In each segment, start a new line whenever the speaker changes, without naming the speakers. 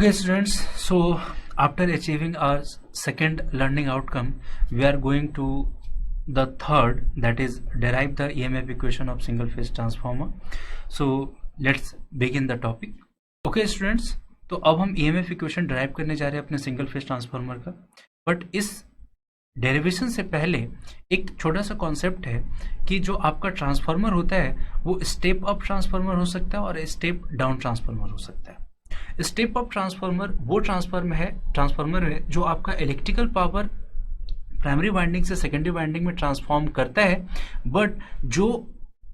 Okay, students, so after achieving our second learning outcome, we are going to the third, that is derive the EMF equation of single phase transformer. So let's begin the topic. Okay, students, तो अब हम EMF equation drive करने जा रहे हैं अपने single phase transformer का। But इस डेरिवेशन से पहले एक छोटा सा कॉन्सेप्ट है कि जो आपका ट्रांसफार्मर होता है वो स्टेप अप ट्रांसफार्मर हो सकता है और स्टेप डाउन ट्रांसफार्मर हो सकता है। स्टेप अप ट्रांसफार्मर वो ट्रांसफार्मर है जो आपका इलेक्ट्रिकल पावर प्राइमरी वाइंडिंग से सेकेंडरी वाइंडिंग में ट्रांसफॉर्म करता है, बट जो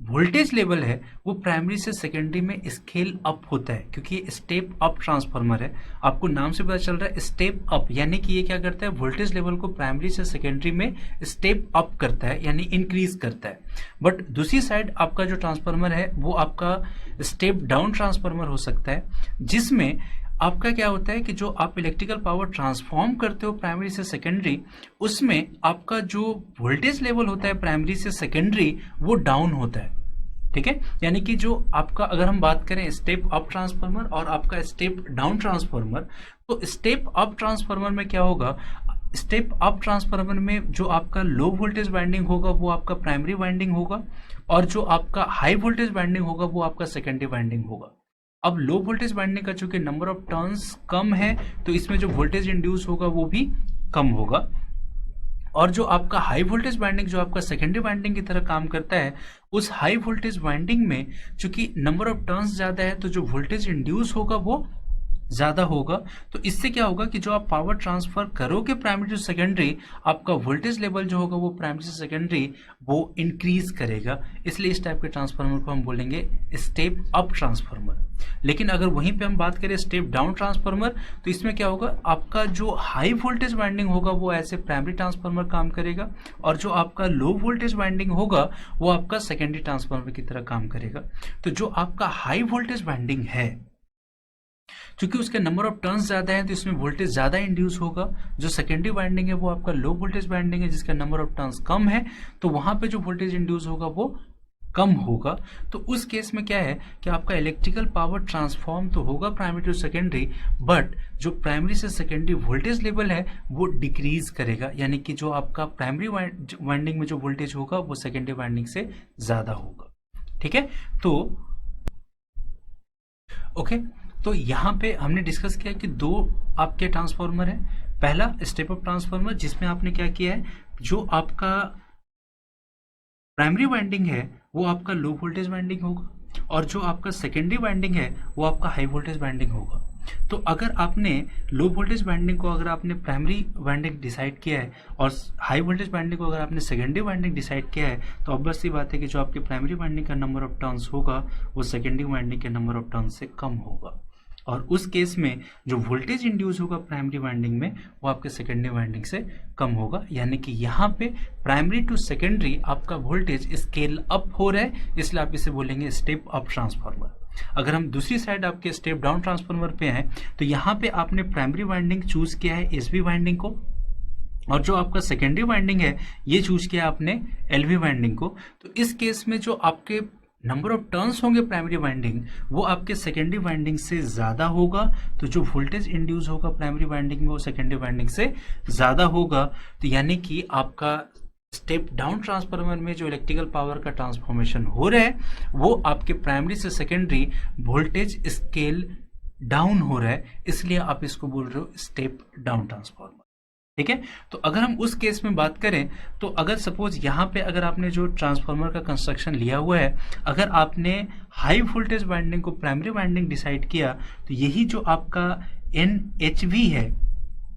वोल्टेज लेवल है वो प्राइमरी से सेकेंडरी में स्केल अप होता है, क्योंकि ये स्टेप अप ट्रांसफार्मर है। आपको नाम से पता चल रहा है स्टेप अप, यानी कि ये क्या करता है, वोल्टेज लेवल को प्राइमरी से सेकेंडरी में स्टेप अप करता है, यानी इंक्रीज करता है। बट दूसरी साइड आपका जो ट्रांसफार्मर है वो आपका स्टेप डाउन ट्रांसफार्मर हो सकता है, जिसमें आपका क्या होता है कि जो आप इलेक्ट्रिकल पावर ट्रांसफॉर्म करते हो प्राइमरी से सेकेंडरी, उसमें आपका जो वोल्टेज लेवल होता है प्राइमरी से सेकेंडरी वो डाउन होता है। ठीक है, यानी कि जो आपका, अगर हम बात करें स्टेप अप ट्रांसफार्मर और आपका स्टेप डाउन ट्रांसफार्मर, तो स्टेप अप ट्रांसफार्मर में क्या होगा, स्टेप अप ट्रांसफार्मर में जो आपका लो वोल्टेज वाइंडिंग होगा वो आपका प्राइमरी वाइंडिंग होगा, और जो आपका हाई वोल्टेज वाइंडिंग होगा वो आपका सेकेंडरी वाइंडिंग होगा। अब लो वोल्टेज वाइंडिंग का चूंकि नंबर ऑफ टर्न्स कम है तो इसमें जो वोल्टेज इंड्यूस होगा वो भी कम होगा, और जो आपका हाई वोल्टेज वाइंडिंग जो आपका सेकेंडरी वाइंडिंग की तरह काम करता है, उस हाई वोल्टेज वाइंडिंग में चूंकि नंबर ऑफ टर्न्स ज्यादा है तो जो वोल्टेज इंड्यूस होगा वो ज्यादा होगा। तो इससे क्या होगा कि जो आप पावर ट्रांसफर करोगे प्राइमरी टू सेकेंडरी, आपका वोल्टेज लेवल जो होगा वो प्राइमरी से सेकेंडरी वो इंक्रीज करेगा। इसलिए इस टाइप के ट्रांसफार्मर को हम बोलेंगे स्टेप अप ट्रांसफार्मर। लेकिन अगर वहीं पे हम बात करें स्टेप डाउन ट्रांसफार्मर, तो इसमें क्या होगा, आपका जो हाई वोल्टेज वाइंडिंग होगा वो ऐसे प्राइमरी ट्रांसफार्मर काम करेगा, और जो आपका लो वोल्टेज वाइंडिंग होगा वो आपका सेकेंडरी ट्रांसफार्मर की तरह काम करेगा। तो जो आपका हाई वोल्टेज वाइंडिंग है, क्योंकि उसके नंबर ऑफ टर्न्स ज्यादा है तो इसमें वोल्टेज ज्यादा इंड्यूस होगा। जो सेकेंडरी वाइंडिंग है वो आपका लो वोल्टेज वाइंडिंग है जिसका नंबर ऑफ टर्न्स कम है, तो वहां पे जो वोल्टेज इंड्यूस होगा वो कम होगा। तो उस केस में क्या है कि आपका इलेक्ट्रिकल पावर ट्रांसफॉर्म तो होगा प्राइमरी टू सेकेंडरी, बट जो प्राइमरी से सेकेंडरी वोल्टेज लेवल है वो डिक्रीज करेगा, यानी कि जो आपका प्राइमरी वाइंडिंग में जो वोल्टेज होगा वो सेकेंडरी वाइंडिंग से ज्यादा होगा। ठीक है, तो ओके, तो यहाँ पे हमने डिस्कस किया कि दो आपके ट्रांसफार्मर है। पहला स्टेप अप ट्रांसफार्मर जिसमें आपने क्या किया है, जो आपका प्राइमरी वाइंडिंग है वो आपका लो वोल्टेज वाइंडिंग होगा, और जो आपका सेकेंडरी वाइंडिंग है वो आपका हाई वोल्टेज वाइंडिंग होगा। तो अगर आपने लो वोल्टेज वाइंडिंग को अगर आपने प्राइमरी वाइंडिंग डिसाइड किया है और हाई वोल्टेज वाइंडिंग को अगर आपने सेकेंडरी वाइंडिंग डिसाइड किया है, तो ऑब्वियस सी बात है कि जो आपकी प्राइमरी वाइंडिंग का नंबर ऑफ टर्न्स होगा वो सेकेंडरी वाइंडिंग के नंबर ऑफ टर्न्स से कम होगा, और उस केस में जो वोल्टेज इंड्यूस होगा प्राइमरी वाइंडिंग में वो आपके सेकेंडरी वाइंडिंग से कम होगा। यानी कि यहाँ पे प्राइमरी टू सेकेंडरी आपका वोल्टेज स्केल अप हो रहा है, इसलिए आप इसे बोलेंगे स्टेप अप ट्रांसफार्मर। अगर हम दूसरी साइड आपके स्टेप डाउन ट्रांसफार्मर पे हैं, तो यहाँ पे आपने प्राइमरी वाइंडिंग चूज किया है एसवी वाइंडिंग को, और जो आपका सेकेंडरी वाइंडिंग है ये चूज किया आपने एलवी वाइंडिंग को। तो इस केस में जो आपके नंबर ऑफ टर्न्स होंगे प्राइमरी वाइंडिंग वो आपके सेकेंडरी वाइंडिंग से ज्यादा होगा, तो जो वोल्टेज इंड्यूस होगा प्राइमरी वाइंडिंग में वो सेकेंडरी वाइंडिंग से ज्यादा होगा। तो यानी कि आपका स्टेप डाउन ट्रांसफार्मर में जो इलेक्ट्रिकल पावर का ट्रांसफॉर्मेशन हो रहा है वो आपके प्राइमरी से सेकेंडरी वोल्टेज स्केल डाउन हो रहा है, इसलिए आप इसको बोल रहे हो स्टेप डाउन ट्रांसफार्मर। ठीक है, तो अगर हम उस केस में बात करें, तो अगर सपोज यहाँ पे अगर आपने जो ट्रांसफार्मर का कंस्ट्रक्शन लिया हुआ है, अगर आपने हाई वोल्टेज वाइंडिंग को प्राइमरी वाइंडिंग डिसाइड किया, तो यही जो आपका NHV है,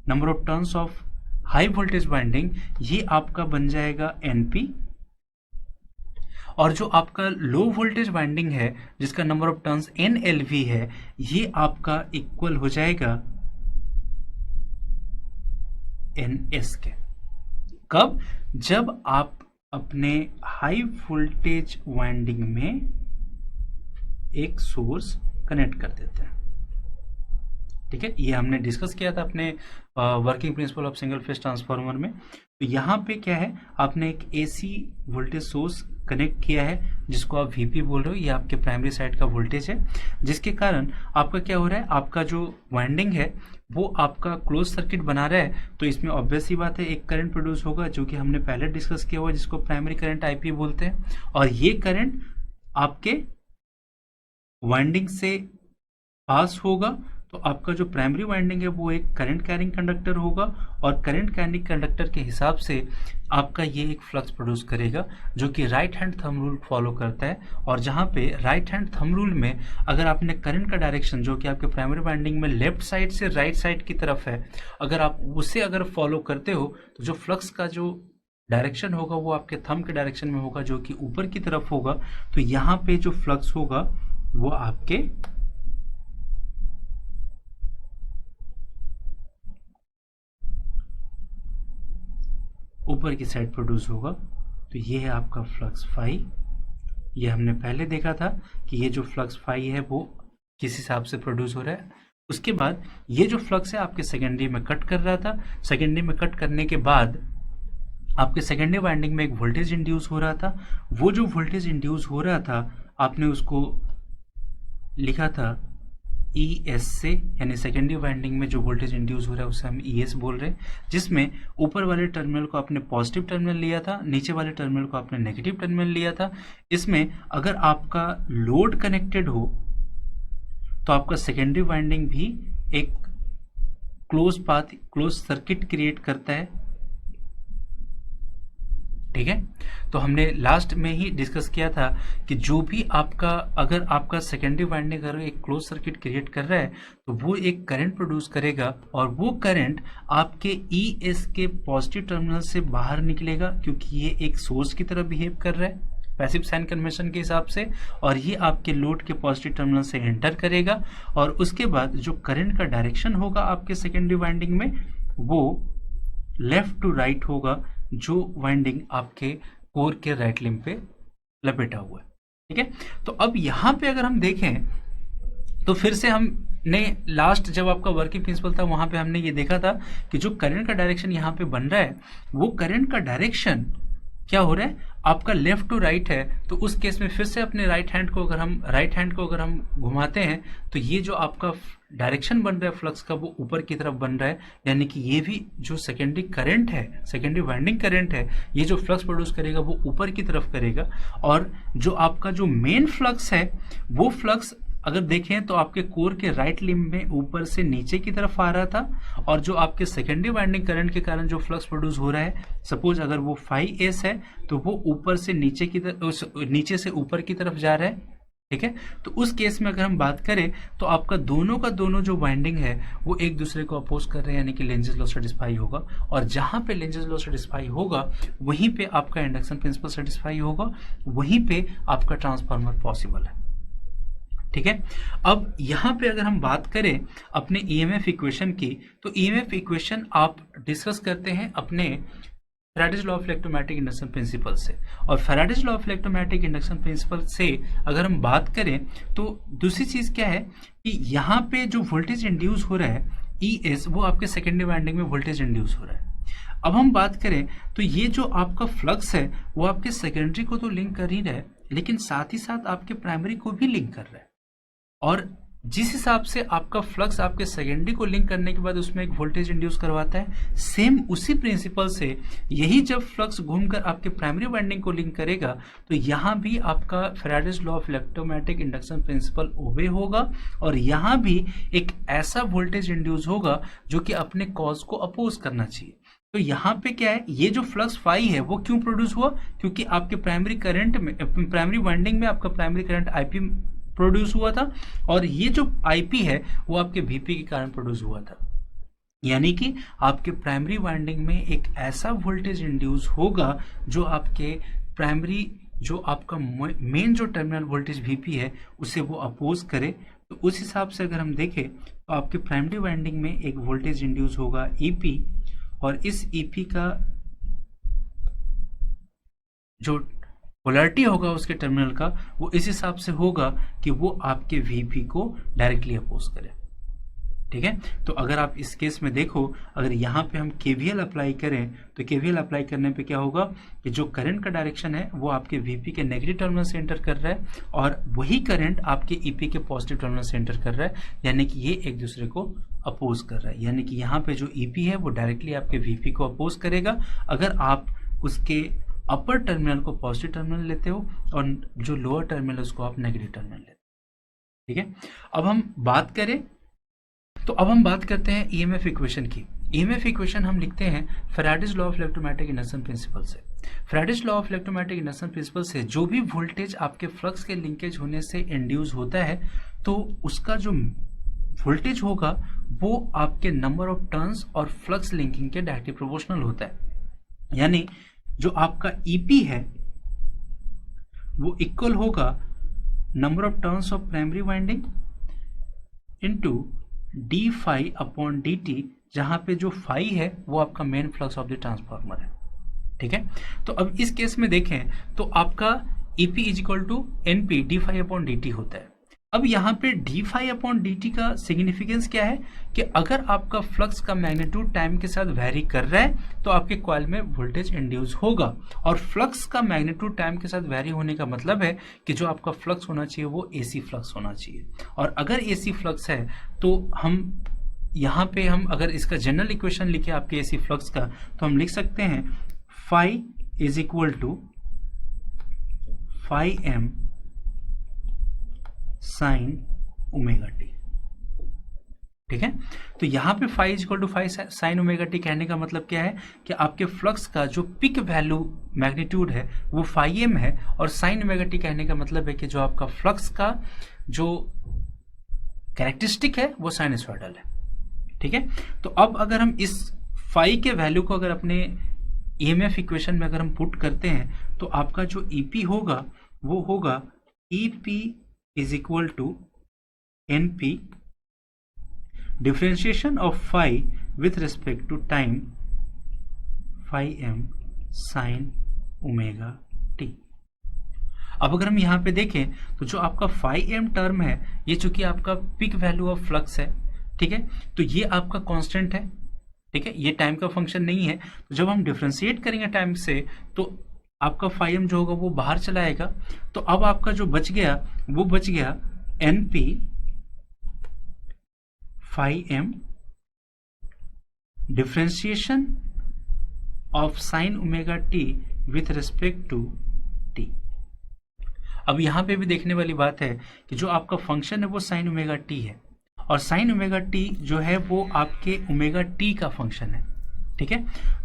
number of turns of high voltage winding, ये आपका बन जाएगा NP, और जो आपका लो वोल्टेज वाइंडिंग है जिसका नंबर ऑफ टर्न्स NLV है, ये आपका इक्वल हो जाएगा NS के। कब? जब आप अपने हाई वोल्टेज वाइंडिंग में एक सोर्स कनेक्ट कर देते हैं। ठीक है, ये हमने डिस्कस किया था अपने working principle of single phase transformer में। तो यहाँ पे क्या है, आपने एक AC वोल्टेज सोर्स कनेक्ट किया है जिसको आप VP बोल रहे हो, ये आपके प्राइमरी साइड का वोल्टेज है, जिसके कारण आपका क्या हो रहा है, आपका जो वाइंडिंग है वो आपका क्लोज सर्किट बना रहा है। तो इसमें ऑब्वियस सी बात है एक करंट प्रोड्यूस होगा जो कि हमने पहले डिस्कस किया हुआ, जिसको प्राइमरी करंट IP बोलते हैं, और ये करंट आपके वाइंडिंग से पास होगा। तो आपका जो प्राइमरी वाइंडिंग है वो एक करंट कैरिंग कंडक्टर होगा, और करंट कैरिंग कंडक्टर के हिसाब से आपका ये एक फ्लक्स प्रोड्यूस करेगा जो कि right hand thumb rule follow करता है। और जहाँ पे राइट हैंड थंब रूल में अगर आपने करंट का डायरेक्शन जो कि आपके प्राइमरी वाइंडिंग में लेफ्ट साइड से राइट साइड की तरफ है, अगर आप उसे अगर फॉलो करते हो तो जो फ्लक्स का जो डायरेक्शन होगा वो आपके थंब के डायरेक्शन में होगा जो कि ऊपर की तरफ होगा। तो यहाँ पे जो फ्लक्स होगा वो आपके ऊपर की साइड प्रोड्यूस होगा। तो ये है आपका फ्लक्स फाई। ये हमने पहले देखा था कि ये जो फ्लक्स फाई है वो किस हिसाब से प्रोड्यूस हो रहा है। उसके बाद ये जो फ्लक्स है आपके सेकेंडरी में कट कर रहा था, सेकेंडरी में कट करने के बाद आपके सेकेंडरी वाइंडिंग में एक वोल्टेज इंड्यूस हो रहा था। वो जो वोल्टेज इंड्यूस हो रहा था आपने उसको लिखा था ES से, यानी सेकेंडरी वाइंडिंग में जो वोल्टेज इंड्यूस हो रहा है उसे हम ES बोल रहे हैं, जिसमें ऊपर वाले टर्मिनल को आपने पॉजिटिव टर्मिनल लिया था, नीचे वाले टर्मिनल को आपने नेगेटिव टर्मिनल लिया था। इसमें अगर आपका लोड कनेक्टेड हो तो आपका सेकेंडरी वाइंडिंग भी एक close path, close circuit create करता है। ठीक है, तो हमने लास्ट में ही डिस्कस किया था कि जो भी आपका, अगर आपका सेकेंडरी वाइंडिंग अगर एक क्लोज सर्किट क्रिएट कर रहा है तो वो एक करंट प्रोड्यूस करेगा, और वो करंट आपके ES के पॉजिटिव टर्मिनल से बाहर निकलेगा क्योंकि ये एक सोर्स की तरह बिहेव कर रहा है पैसिव साइन कन्वेंशन के हिसाब से, और ये आपके लोड के पॉजिटिव टर्मिनल से एंटर करेगा। और उसके बाद जो करंट का डायरेक्शन होगा आपके सेकेंडरी वाइंडिंग में वो लेफ्ट टू राइट होगा, जो वाइंडिंग आपके कोर के राइट लिम्ब पे लपेटा हुआ है। ठीक है, तो अब यहाँ पे अगर हम देखें तो फिर से हमने लास्ट जब आपका वर्किंग प्रिंसिपल था वहां पे हमने ये देखा था कि जो करंट का डायरेक्शन यहाँ पे बन रहा है वो करंट का डायरेक्शन क्या हो रहा है आपका लेफ्ट टू राइट है। तो उस केस में फिर से अपने राइट हैंड को अगर हम घुमाते हैं तो ये जो आपका डायरेक्शन बन रहा है फ्लक्स का वो ऊपर की तरफ बन रहा है, यानी कि ये भी जो सेकेंडरी करंट है, सेकेंडरी वाइंडिंग करंट है, ये जो फ्लक्स प्रोड्यूस करेगा वो ऊपर की तरफ करेगा। और जो आपका जो मेन फ्लक्स है वो फ्लक्स अगर देखें तो आपके कोर के राइट लिम्ब में ऊपर से नीचे की तरफ आ रहा था, और जो आपके सेकेंडरी वाइंडिंग करंट के कारण जो फ्लक्स प्रोड्यूस हो रहा है, सपोज अगर वो फाई एस है तो वो ऊपर से नीचे की तरफ, नीचे से ऊपर की तरफ जा रहा है। ठीक है, तो उस केस में अगर हम बात करें तो आपका दोनों का दोनों जो वाइंडिंग है वो एक दूसरे को अपोज कर रहे हैं, यानी कि लेंजेस लॉ सेटिस्फाई होगा, और जहां पे लेंजेस लॉ सेटिस्फाई होगा वहीं पे आपका इंडक्शन प्रिंसिपल सेटिस्फाई होगा, वहीं पे आपका ट्रांसफार्मर पॉसिबल है। ठीक है, अब यहाँ पे अगर हम बात करें अपने EMF इक्वेशन की, तो EMF इक्वेशन आप डिस्कस करते हैं अपने Faraday's law of electromagnetic induction principle से। और Faraday's law of electromagnetic induction principle से अगर हम बात करें तो दूसरी चीज क्या है कि यहाँ पे जो वोल्टेज इंड्यूस हो रहा है ES, वो आपके सेकेंडरी वाइंडिंग में वोल्टेज इंड्यूस हो रहा है। अब हम बात करें तो ये जो आपका फ्लक्स है वो आपके सेकेंडरी को तो लिंक कर ही रहा है, लेकिन साथ ही साथ आपके प्राइमरी को भी लिंक कर रहा है। और जिस हिसाब से आपका फ्लक्स आपके सेकेंडरी को लिंक करने के बाद उसमें एक वोल्टेज इंड्यूस करवाता है, सेम उसी प्रिंसिपल से यही जब फ्लक्स घूमकर आपके प्राइमरी वाइंडिंग को लिंक करेगा तो यहाँ भी आपका Faraday's law of electromagnetic induction principle obey होगा, और यहाँ भी एक ऐसा वोल्टेज इंड्यूस होगा जो कि अपने कॉज को अपोज करना चाहिए। तो यहाँ पे क्या है, ये जो फ्लक्स फाई है वो क्यों प्रोड्यूस हुआ, क्योंकि आपके प्राइमरी करंट में, प्राइमरी वाइंडिंग में आपका प्राइमरी करंट IP प्रोड्यूस हुआ था, और ये जो IP है वो आपके VP के कारण प्रोड्यूस हुआ था। यानी कि आपके प्राइमरी वाइंडिंग में एक ऐसा वोल्टेज इंड्यूस होगा जो आपके प्राइमरी, जो आपका मेन जो टर्मिनल वोल्टेज VP है उसे वो अपोज करे। तो उस हिसाब से अगर हम देखें तो आपके प्राइमरी वाइंडिंग में एक वोल्टेज इंड्यूस होगा EP, और इस EP का जो पोलैरिटी होगा उसके टर्मिनल का वो इस हिसाब से होगा कि वो आपके VP को डायरेक्टली अपोज करे। ठीक है। तो अगर आप इस केस में देखो, अगर यहाँ पे हम KVL अप्लाई करें तो KVL अप्लाई करने पे क्या होगा कि जो करंट का डायरेक्शन है वो आपके VP के नेगेटिव टर्मिनल से एंटर कर रहा है और वही करंट आपके EP के पॉजिटिव टर्मिनल से एंटर कर रहा है, यानी कि ये एक दूसरे को अपोज कर रहा है। यानी कि यहाँ पे जो EP है वो डायरेक्टली आपके VP को अपोज करेगा अगर आप उसके अपर टर्मिनल को पॉजिटिव टर्मिनल लेते हो और जो लोअर टर्मिनल है उसको आप नेगेटिव टर्मिनल लेते हो। ठीक है। अब हम बात करते हैं EMF इक्वेशन की। EMF इक्वेशन हम लिखते हैं Faraday's law of electromagnetic induction principle से। Faraday's law of electromagnetic induction principle से जो भी वोल्टेज आपके फ्लक्स के लिंकेज होने से इंड्यूस होता है तो उसका जो वोल्टेज होगा वो आपके नंबर ऑफ टर्न्स और फ्लक्स लिंकिंग के डायरेक्टली प्रोपोर्शनल होता है। यानी जो आपका EP है वो इक्वल होगा number of turns of primary winding into d phi upon dt, जहां पे जो फाई है वो आपका main flux of the transformer है। ठीक है। तो अब इस केस में देखें तो आपका EP is equal to NP d phi upon dt होता है। अब यहाँ पे डी फाई अपॉन dt का सिग्निफिकेंस क्या है कि अगर आपका फ्लक्स का मैग्नीट्यूड टाइम के साथ वेरी कर रहा है तो आपके कॉइल में वोल्टेज इंड्यूस होगा, और फ्लक्स का मैग्नीट्यूड टाइम के साथ वेरी होने का मतलब है कि जो आपका फ्लक्स होना चाहिए वो AC फ्लक्स होना चाहिए। और अगर AC फ्लक्स है तो हम यहाँ पे हम अगर इसका जनरल इक्वेशन लिखे आपके AC फ्लक्स का तो हम लिख सकते हैं phi is equal to phi m sine omega t. ठीक है। तो यहां पे phi is equal to phi sine omega t कहने का मतलब क्या है कि आपके फ्लक्स का जो पिक वैल्यू मैग्नीट्यूड है वो फाई एम है, और साइन ओमेगा टी कहने का मतलब है कि जो आपका फ्लक्स का जो कैरेक्टरिस्टिक है वो साइनसॉइडल है। ठीक है। तो अब अगर हम इस फाई के वैल्यू को अगर अपने EMF इक्वेशन में अगर हम पुट करते हैं तो आपका जो EP होगा वो होगा EP is equal to NP differentiation of phi with respect to time phi m sin omega t। अब अगर हम यहाँ पे देखें तो जो आपका phi m टर्म है ये चूंकि आपका पिक वैल्यू ऑफ फ्लक्स है, ठीक है, तो ये आपका कांस्टेंट है। ठीक है। ये टाइम का फंक्शन नहीं है। तो जब हम डिफ्रेंशिएट करेंगे टाइम से तो आपका फाई एम जो होगा वो बाहर चला आएगा। तो अब आपका जो बच गया वो बच गया NP phi m differentiation of sine omega t with respect to t. अब यहां पे भी देखने वाली बात है कि जो आपका फंक्शन है वो साइन ओमेगा टी है, और साइन ओमेगा टी जो है वो आपके ओमेगा टी का फंक्शन है। ठीक है।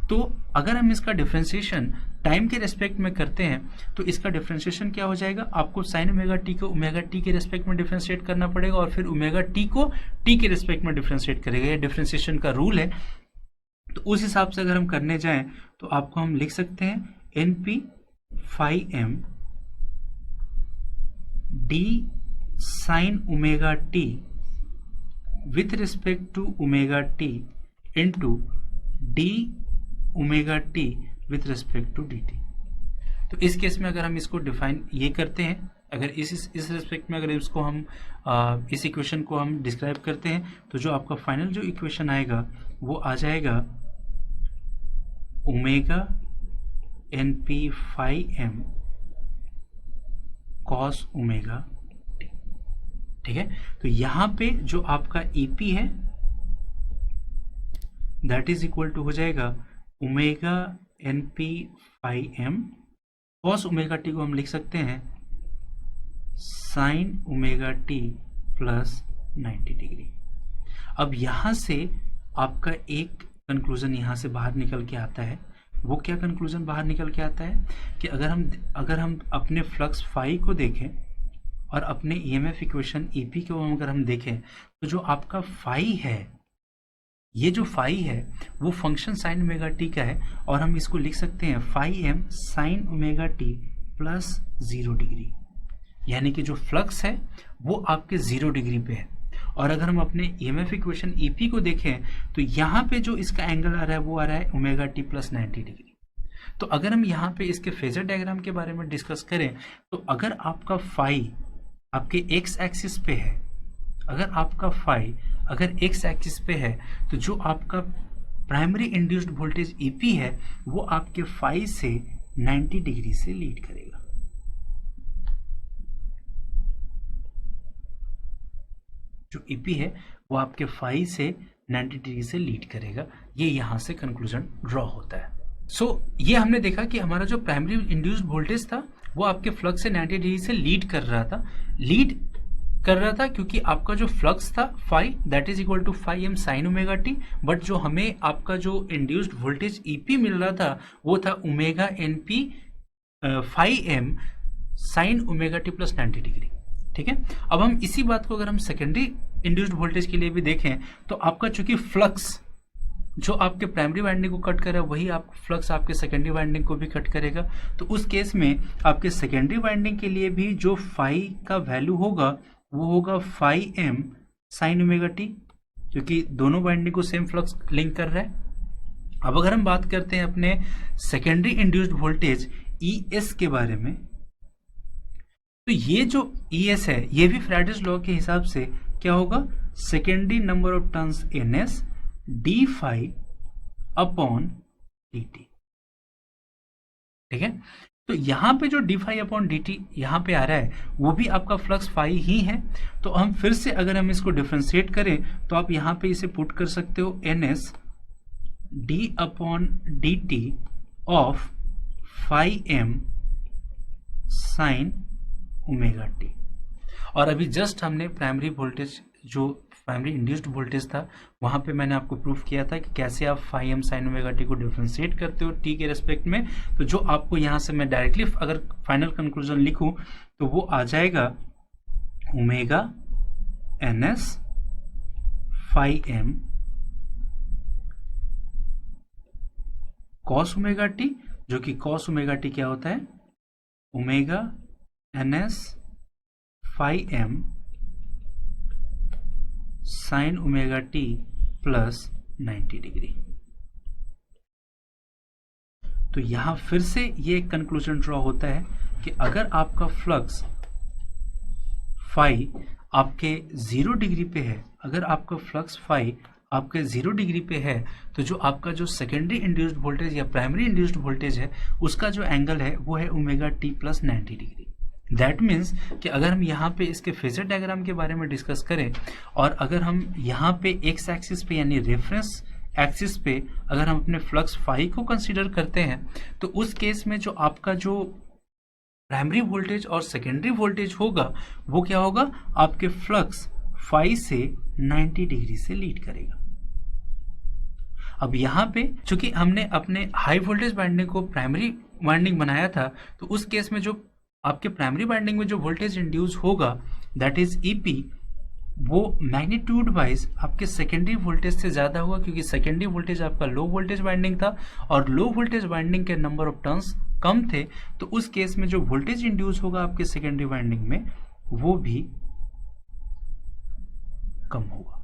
तो अगर हम इसका डिफरेंशिएशन टाइम के रेस्पेक्ट में करते हैं तो इसका डिफरेंशिएशन क्या हो जाएगा, आपको साइन ओमेगा टी को ओमेगा टी के रेस्पेक्ट में डिफरेंशिएट करना पड़ेगा और फिर ओमेगा टी को टी के रेस्पेक्ट में डिफरेंशिएट करेगा। ये डिफरेंशिएशन का रूल है। तो उस हिसाब से अगर हम करने जाएं तो आपको हम लिख सकते हैं NP phi m d sine omega t with respect to omega t into d omega t with respect to d t. तो इस केस में अगर हम इसको डिफाइन ये करते हैं, अगर इस रिस्पेक्ट में अगर इसको हम इस इक्वेशन को हम डिस्क्राइब करते हैं तो जो आपका फाइनल जो इक्वेशन आएगा वो आ जाएगा omega NP phi m cos omega t. ठीक है। तो यहां पे जो आपका EP है दैट इज इक्वल टू हो जाएगा omega NP phi m cos omega t को हम लिख सकते हैं sine omega t plus 90 degree. अब यहां से आपका एक कंक्लूजन यहां से बाहर निकल के आता है। वो क्या कंक्लूजन बाहर निकल के आता है कि अगर हम अपने फ्लक्स फाई को देखें और अपने EMF इक्वेशन EP को अगर हम देखें तो जो आपका फाई है, ये जो फाई है वो फंक्शन साइन ओमेगा टी का है, और हम इसको लिख सकते हैं phi m sine omega t plus 0 degree. यानी कि जो फ्लक्स है वो आपके 0 डिग्री पे है। और अगर हम अपने EMF इक्वेशन EP को देखें तो यहाँ पे जो इसका एंगल आ रहा है वो आ रहा है ओमेगा टी प्लस 90 डिग्री। तो अगर हम यहाँ पे इसके फेजर डायग्राम के बारे में डिस्कस करें तो अगर आपका फाई आपके एक्स एक्सिस पे है, अगर आपका फाई अगर एक्स एक्सिस पे है तो जो आपका प्राइमरी इंड्यूस्ड वोल्टेज ईपी है वो आपके फाई से 90 डिग्री से लीड करेगा। जो ईपी है वो आपके फाई से 90 डिग्री से लीड करेगा। ये यहां से कंक्लूजन ड्रॉ होता है। ये हमने देखा कि हमारा जो प्राइमरी इंड्यूस्ड वोल्टेज था वो आपके फ्लक्स से 90 डिग्री से लीड कर रहा था क्योंकि आपका जो फ्लक्स था phi that is equal to phi m sine omega t, but जो हमें आपका जो इंड्यूस्ड वोल्टेज ईपी मिल रहा था वो था omega n p phi m sine omega t plus 90 degree. ठीक है, अब हम इसी बात को अगर हम सेकेंडरी इंड्यूस्ड वोल्टेज के लिए भी देखें तो आपका चूंकि फ्लक्स जो आपके प्राइमरी वाइंडिंग को कट कर रहा है वही आप फ्लक्स आपके सेकेंडरी वाइंडिंग को भी कट करेगा। तो उस केस में आपके सेकेंडरी वाइंडिंग के लिए भी जो फाई का वैल्यू होगा वो होगा phi m sine omega t, क्योंकि दोनों वाइंडिंग को सेम फ्लक्स लिंक कर रहा है। अब अगर हम बात करते हैं अपने secondary induced voltage E S के बारे में, तो ये जो ई एस है ये भी फ्राइडेज लॉ के हिसाब से क्या होगा, secondary number of turns n s d phi upon d t. ठीक है, तो यहां पे जो d phi upon d t यहां पे आ रहा है वो भी आपका फ्लक्स फाई ही है। तो हम फिर से अगर हम इसको डिफ्रेंशिएट करें तो आप यहां पे इसे पुट कर सकते हो n s d upon d t of phi m sine omega t. और अभी जस्ट हमने प्राइमरी वोल्टेज जो प्राइमरी इंड्यूस्ड वोल्टेज था वहां पे मैंने आपको प्रूफ किया था कि कैसे आप phi m sine omega t को डिफरेंशिएट करते हो टी के रेस्पेक्ट में। तो जो आपको यहां से मैं डायरेक्टली अगर फाइनल कंक्लूजन लिखूं तो वो आ जाएगा omega n s phi m cos omega t, जो कि कॉस ओमेगा टी क्या होता है, omega n s phi m sine omega t plus 90 degree. तो यहां फिर से ये कंक्लूजन ड्रॉ होता है कि अगर आपका फ्लक्स फाई आपके 0 डिग्री पे है, अगर आपका फ्लक्स फाई आपके 0 डिग्री पे है तो जो आपका जो सेकेंडरी इंड्यूस्ड वोल्टेज या प्राइमरी इंड्यूस्ड वोल्टेज है उसका जो एंगल है वो है omega t plus 90 degree. That means कि अगर हम यहाँ पे इसके फेजर डायग्राम के बारे में डिस्कस करें और अगर हम यहाँ पे एक्स एक्सिस पे यानी रेफरेंस एक्सिस पे अगर हम अपने फ्लक्स फाई को कंसीडर करते हैं तो उस केस में जो आपका जो प्राइमरी वोल्टेज और सेकेंडरी वोल्टेज होगा वो क्या होगा, आपके फ्लक्स फाई से 90 डिग्री से लीड करेगा। अब यहाँ पे चूंकि हमने अपने हाई वोल्टेज वाइंडिंग को प्राइमरी वाइंडिंग बनाया था तो उस केस में जो आपके प्राइमरी वाइंडिंग में जो वोल्टेज इंड्यूस होगा दैट इज ईपी, वो मैग्नीट्यूड वाइज आपके सेकेंडरी वोल्टेज से ज्यादा होगा, क्योंकि सेकेंडरी वोल्टेज आपका लो वोल्टेज वाइंडिंग था और लो वोल्टेज वाइंडिंग के नंबर ऑफ टर्न्स कम थे। तो उस केस में जो वोल्टेज इंड्यूस होगा आपके सेकेंडरी वाइंडिंग में वो भी कम होगा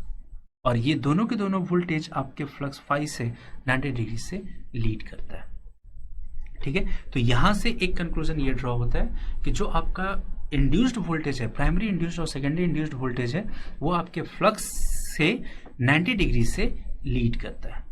और ये दोनों के दोनों वोल्टेज आपके फ्लक्स फाई से 90 डिग्री से लीड करता है। ठीक है, तो यहां से एक कंक्लूजन ये ड्रॉ होता है कि जो आपका इंड्यूस्ड वोल्टेज है, प्राइमरी इंड्यूस्ड और सेकेंडरी इंड्यूस्ड वोल्टेज है, वो आपके फ्लक्स से 90 डिग्री से लीड करता है।